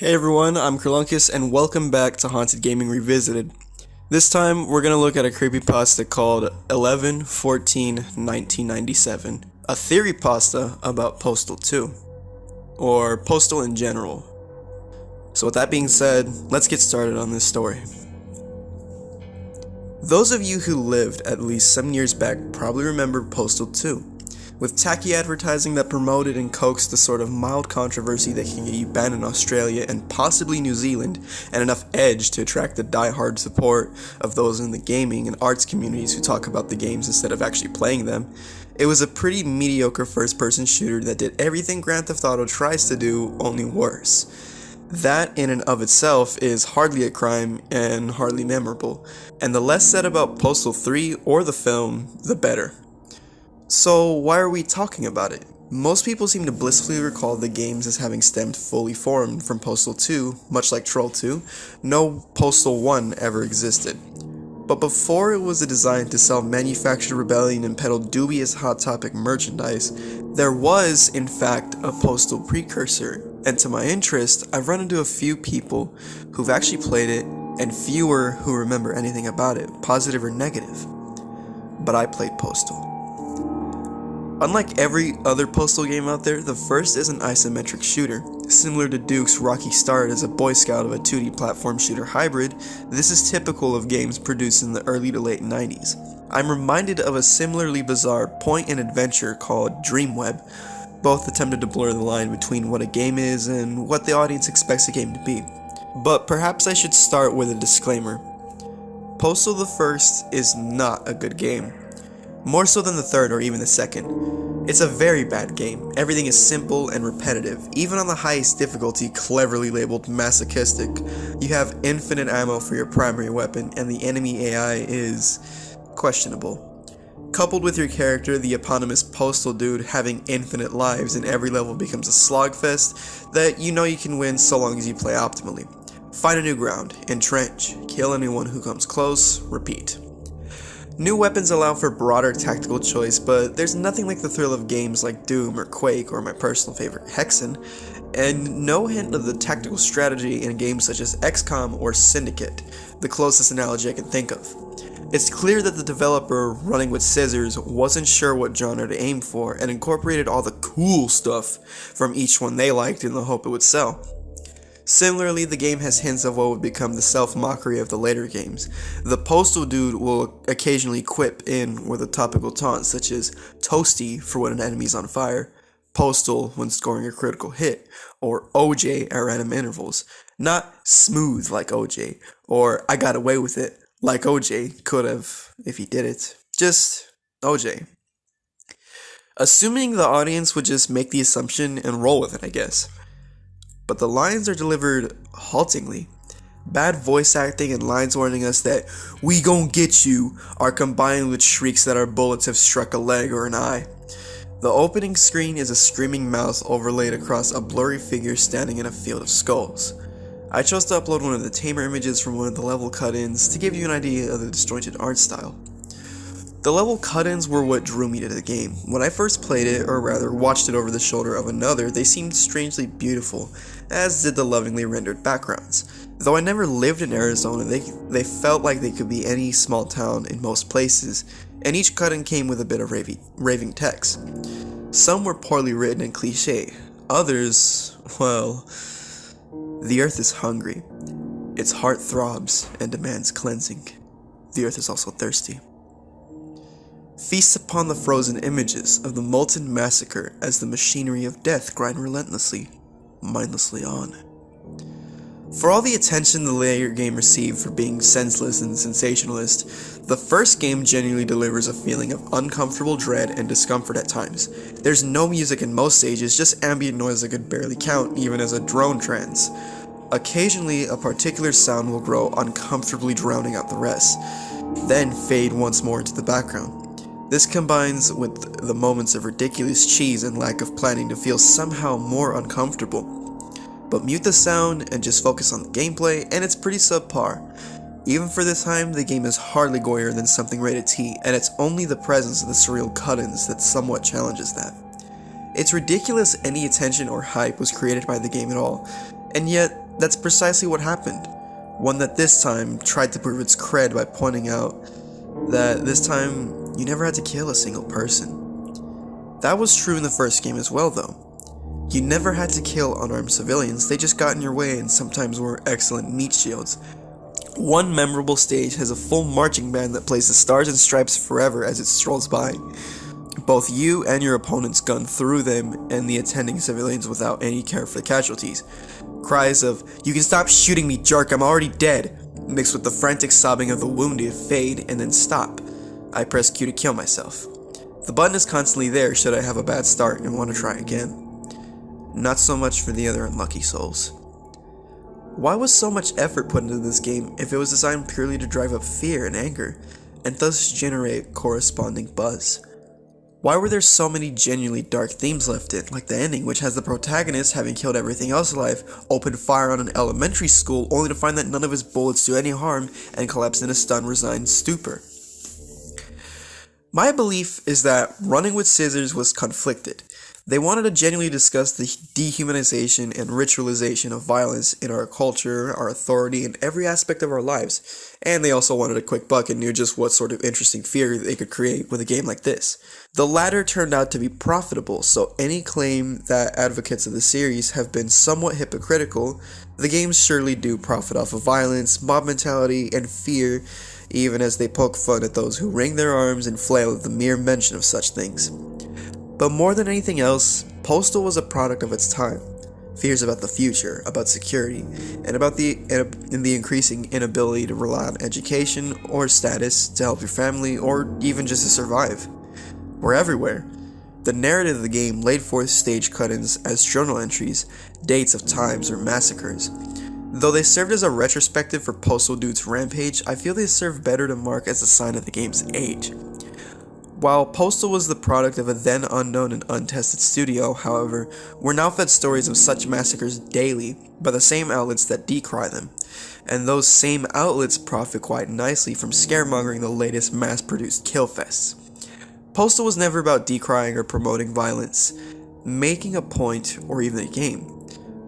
Hey everyone, I'm Kerlunkus and welcome back to Haunted Gaming Revisited. This time we're going to look at a creepypasta called 11/14/1997, a theory pasta about Postal 2, or Postal in general. So with that being said, let's get started on this story. Those of you who lived at least some years back probably remember Postal 2. With tacky advertising that promoted and coaxed the sort of mild controversy that can get you banned in Australia and possibly New Zealand, and enough edge to attract the die-hard support of those in the gaming and arts communities who talk about the games instead of actually playing them, it was a pretty mediocre first-person shooter that did everything Grand Theft Auto tries to do, only worse. That in and of itself is hardly a crime and hardly memorable, and the less said about Postal 3 or the film, the better. So why are we talking about it? Most people seem to blissfully recall the games as having stemmed fully formed from Postal 2, much like Troll 2. No Postal 1 ever existed. But before it was designed to sell manufactured rebellion and peddle dubious Hot Topic merchandise, there was, in fact, a Postal precursor, and to my interest, I've run into a few people who've actually played it, and fewer who remember anything about it, positive or negative. But I played Postal. Unlike every other Postal game out there, the first is an isometric shooter. Similar to Duke's rocky start as a Boy Scout of a 2D platform shooter hybrid, this is typical of games produced in the early to late 90s. I'm reminded of a similarly bizarre point-and-adventure called Dreamweb. Both attempted to blur the line between what a game is and what the audience expects a game to be. But perhaps I should start with a disclaimer. Postal the First is not a good game. More so than the third or even the second. It's a very bad game. Everything is simple and repetitive. Even on the highest difficulty, cleverly labeled masochistic, you have infinite ammo for your primary weapon, and the enemy AI is questionable. Coupled with your character, the eponymous Postal dude, having infinite lives and every level becomes a slogfest that you know you can win so long as you play optimally. Find a new ground, entrench, kill anyone who comes close, repeat. New weapons allow for broader tactical choice, but there's nothing like the thrill of games like Doom or Quake or my personal favorite Hexen, and no hint of the tactical strategy in games such as XCOM or Syndicate, the closest analogy I can think of. It's clear that the developer, running with scissors, wasn't sure what genre to aim for and incorporated all the cool stuff from each one they liked in the hope it would sell. Similarly, the game has hints of what would become the self-mockery of the later games. The Postal dude will occasionally quip in with a topical taunt such as Toasty for when an enemy's on fire, Postal when scoring a critical hit, or OJ at random intervals. Not smooth like OJ, or I got away with it like OJ could have if he did it. Just OJ. Assuming the audience would just make the assumption and roll with it, I guess. But the lines are delivered haltingly. Bad voice acting and lines warning us that "we gon' get you" are combined with shrieks that our bullets have struck a leg or an eye. The opening screen is a screaming mouth overlaid across a blurry figure standing in a field of skulls. I chose to upload one of the tamer images from one of the level cut-ins to give you an idea of the disjointed art style. The level cut-ins were what drew me to the game. When I first played it, or rather watched it over the shoulder of another, they seemed strangely beautiful, as did the lovingly rendered backgrounds. Though I never lived in Arizona, they felt like they could be any small town in most places, and each cut-in came with a bit of raving text. Some were poorly written and cliché. Others, well, the earth is hungry. Its heart throbs and demands cleansing. The earth is also thirsty. Feast upon the frozen images of the molten massacre as the machinery of death grind relentlessly, mindlessly on. For all the attention the later game received for being senseless and sensationalist, the first game genuinely delivers a feeling of uncomfortable dread and discomfort at times. There's no music in most stages, just ambient noise that could barely count even as a drone trance. Occasionally, a particular sound will grow uncomfortably drowning out the rest, then fade once more into the background. This combines with the moments of ridiculous cheese and lack of planning to feel somehow more uncomfortable. But mute the sound and just focus on the gameplay and it's pretty subpar. Even for this time, the game is hardly gorier than something rated T, and it's only the presence of the surreal cut-ins that somewhat challenges that. It's ridiculous any attention or hype was created by the game at all, and yet That's precisely what happened. One that this time tried to prove its cred by pointing out that this time you never had to kill a single person. That was true in the first game as well, though. You never had to kill unarmed civilians, they just got in your way and sometimes were excellent meat shields. One memorable stage has a full marching band that plays the Stars and Stripes forever as it strolls by. Both you and your opponents gun through them and the attending civilians without any care for the casualties. Cries of, "You can stop shooting me, jerk, I'm already dead," mixed with the frantic sobbing of the wounded fade and then stop. I press Q to kill myself. The button is constantly there should I have a bad start and want to try again. Not so much for the other unlucky souls. Why was so much effort put into this game if it was designed purely to drive up fear and anger, and thus generate corresponding buzz? Why were there so many genuinely dark themes left in, like the ending, which has the protagonist, having killed everything else alive, open fire on an elementary school only to find that none of his bullets do any harm and collapse in a stunned, resigned stupor? My belief is that Running with Scissors was conflicted. They wanted to genuinely discuss the dehumanization and ritualization of violence in our culture, our authority, and every aspect of our lives. And they also wanted a quick buck and knew just what sort of interesting fear they could create with a game like this. The latter turned out to be profitable, so any claim that advocates of the series have been somewhat hypocritical, the games surely do profit off of violence, mob mentality, and fear, even as they poke fun at those who wring their arms and flail at the mere mention of such things. But more than anything else, Postal was a product of its time. Fears about the future, about security, and about the increasing inability to rely on education or status to help your family or even just to survive were everywhere. The narrative of the game laid forth stage cut-ins as journal entries, dates of times or massacres. Though they served as a retrospective for Postal Dude's rampage, I feel they serve better to mark as a sign of the game's age. While Postal was the product of a then unknown and untested studio, however, we're now fed stories of such massacres daily by the same outlets that decry them, and those same outlets profit quite nicely from scaremongering the latest mass-produced killfests. Postal was never about decrying or promoting violence, making a point, or even a game,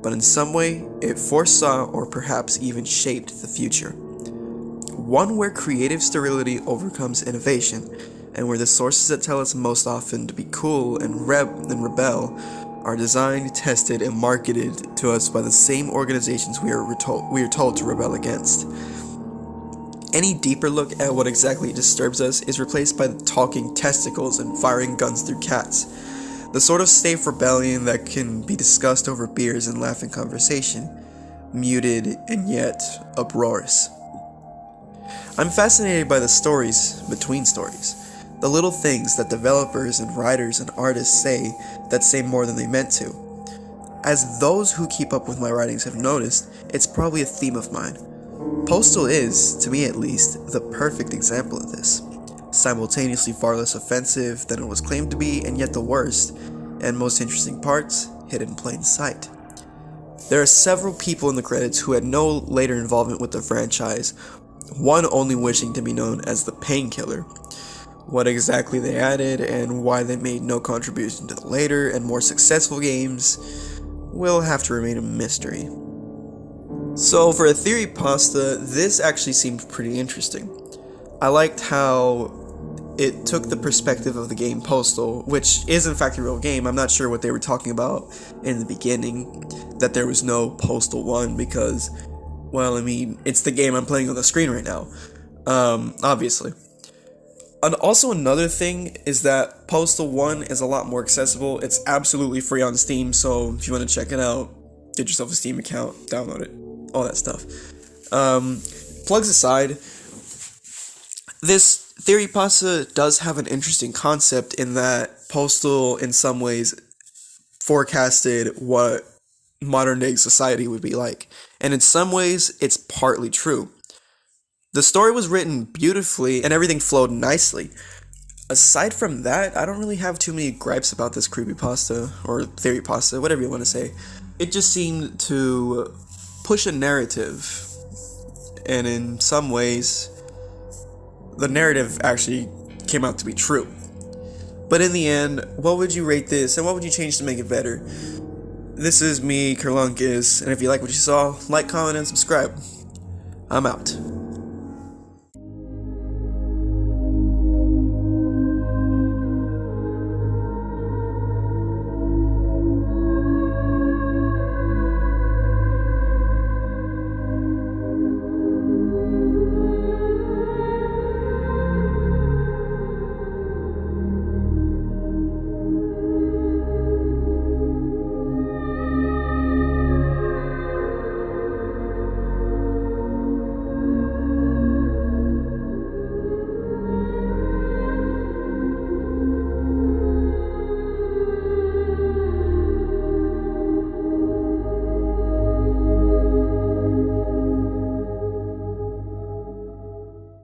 but in some way, it foresaw or perhaps even shaped the future. One where creative sterility overcomes innovation, and where the sources that tell us most often to be cool and rebel are designed, tested, and marketed to us by the same organizations we are told to rebel against. Any deeper look at what exactly disturbs us is replaced by the talking testicles and firing guns through cats, the sort of safe rebellion that can be discussed over beers and laughing conversation, muted and yet uproarious. I'm fascinated by the stories between stories. The little things that developers and writers and artists say that say more than they meant to. As those who keep up with my writings have noticed, it's probably a theme of mine. Postal is, to me at least, the perfect example of this. Simultaneously far less offensive than it was claimed to be, and yet the worst, and most interesting parts, hidden in plain sight. There are several people in the credits who had no later involvement with the franchise, one only wishing to be known as the Painkiller. What exactly they added and why they made no contribution to the later and more successful games will have to remain a mystery. So for a theory pasta, this actually seemed pretty interesting. I liked how it took the perspective of the game Postal, which is in fact a real game. I'm not sure what they were talking about in the beginning, that there was no Postal 1 because, well, I mean, it's the game I'm playing on the screen right now, obviously. And also another thing is that Postal 1 is a lot more accessible. It's absolutely free on Steam, so if you want to check it out, get yourself a Steam account, download it, all that stuff. Plugs aside, this theory pasta does have an interesting concept in that Postal in some ways forecasted what modern day society would be like. And in some ways, it's partly true. The story was written beautifully and everything flowed nicely. Aside from that, I don't really have too many gripes about this creepypasta or theory pasta, whatever you want to say. It just seemed to push a narrative, and in some ways, the narrative actually came out to be true. But in the end, what would you rate this and what would you change to make it better? This is me, Kerlunkus, and if you like what you saw, like, comment, and subscribe. I'm out.